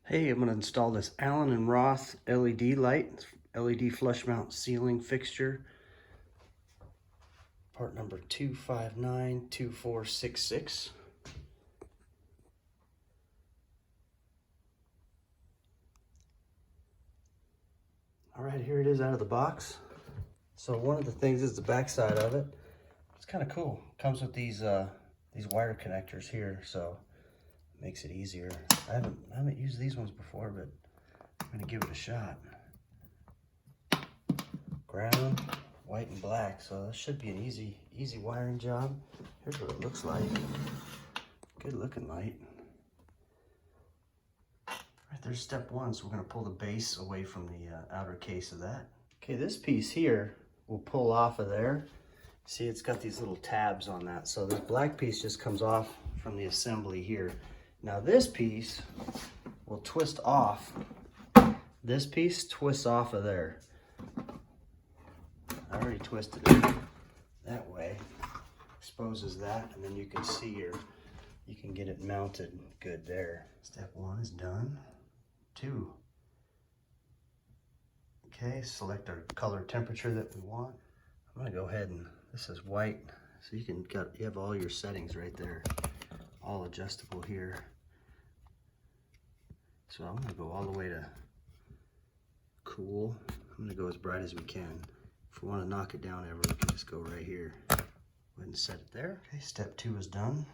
Hey, I'm going to install this Allen Roth LED light, LED flush mount ceiling fixture. Part number 2592466. All right, here it is out of the box. So one of the things is the back side of it. It's kind of cool. It comes with these wire connectors here, so it makes it easier. I haven't used these ones before, but I'm gonna give it a shot. Ground, white and black, so this should be an easy wiring job. Here's what it looks like. Good looking light. All right, there's step one, so we're gonna pull the base away from the outer case of that. Okay, this piece here will pull off of there. See, it's got these little tabs on that, so this black piece just comes off from the assembly here. Now this piece will twist off. This piece twists off of there. I already twisted it that way. Exposes that, and then you can see you can get it mounted good there. Step one is done. 2. Okay, select our color temperature that we want. I'm gonna go ahead and, this is white, so you have all your settings right there, all adjustable here. So I'm gonna go all the way to cool. I'm gonna go as bright as we can. If we want to knock it down ever, we can just go right here. Go ahead and set it there. Okay, step 2 is done.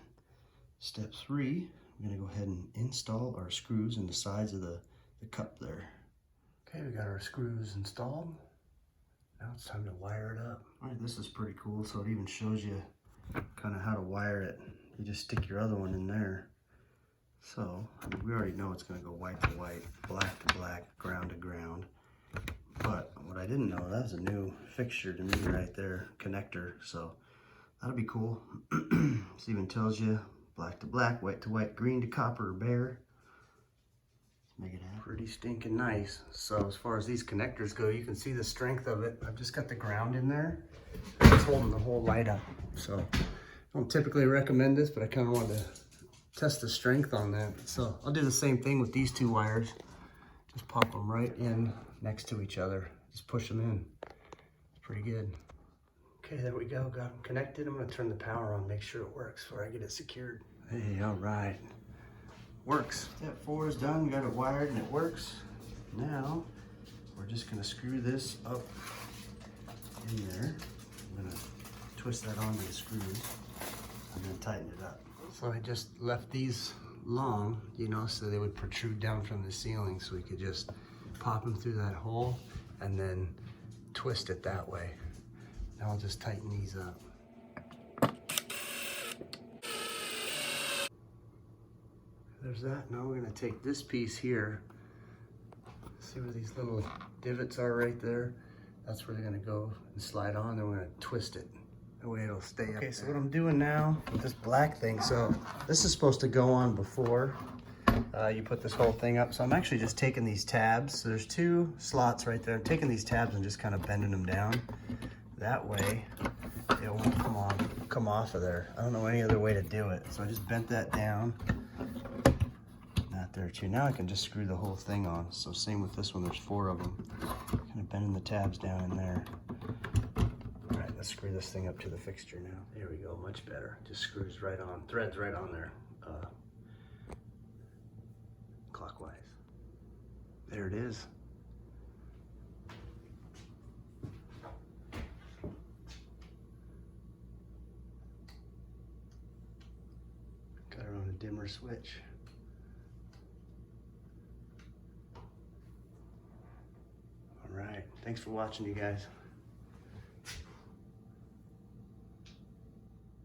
Step 3, I'm gonna go ahead and install our screws in the sides of the cup there. Okay, we got our screws installed. Now it's time to wire it up. All right, this is pretty cool. So it even shows you kind of how to wire it. You just stick your other one in there. So I mean, we already know it's gonna go white to white, black to black, ground to ground. But what I didn't know, that was a new fixture to me right there, connector. So that'll be cool. This even tells you black to black, white to white, green to copper or bare. Make it happen. Pretty stinking nice. So as far as these connectors go, you can see the strength of it. I've just got the ground in there. It's holding the whole light up. So I don't typically recommend this, but I kind of wanted to test the strength on that. So I'll do the same thing with these 2 wires. Just pop them right in next to each other. Just push them in. It's pretty good. Okay, there we go. Got them connected. I'm gonna turn the power on, make sure it works before I get it secured. Hey, all right. Works. Step 4 is done. We got it wired and it works. Now we're just gonna screw this up in there. I'm gonna twist that onto the screws and then tighten it up. So I just left these long, you know, so they would protrude down from the ceiling, so we could just pop them through that hole and then twist it that way. Now I'll just tighten these up. There's that. Now we're gonna take this piece here. See where these little divots are right there? That's where they're gonna go and slide on. Then we're gonna twist it. That way it'll stay up. Okay, so what I'm doing now with this black thing, so this is supposed to go on before you put this whole thing up. So I'm actually just taking these tabs. So there's 2 slots right there. I'm taking these tabs and just kind of bending them down. That way it won't come off of there. I don't know any other way to do it. So I just bent that down. Not there too. Now I can just screw the whole thing on. So same with this one, there's 4 of them. Kind of bending the tabs down in there. All right, let's screw this thing up to the fixture now. There we go, much better. Just screws right on, threads right on there, clockwise. There it is. Got her on a dimmer switch. All right, thanks for watching, you guys.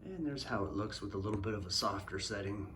And there's how it looks with a little bit of a softer setting.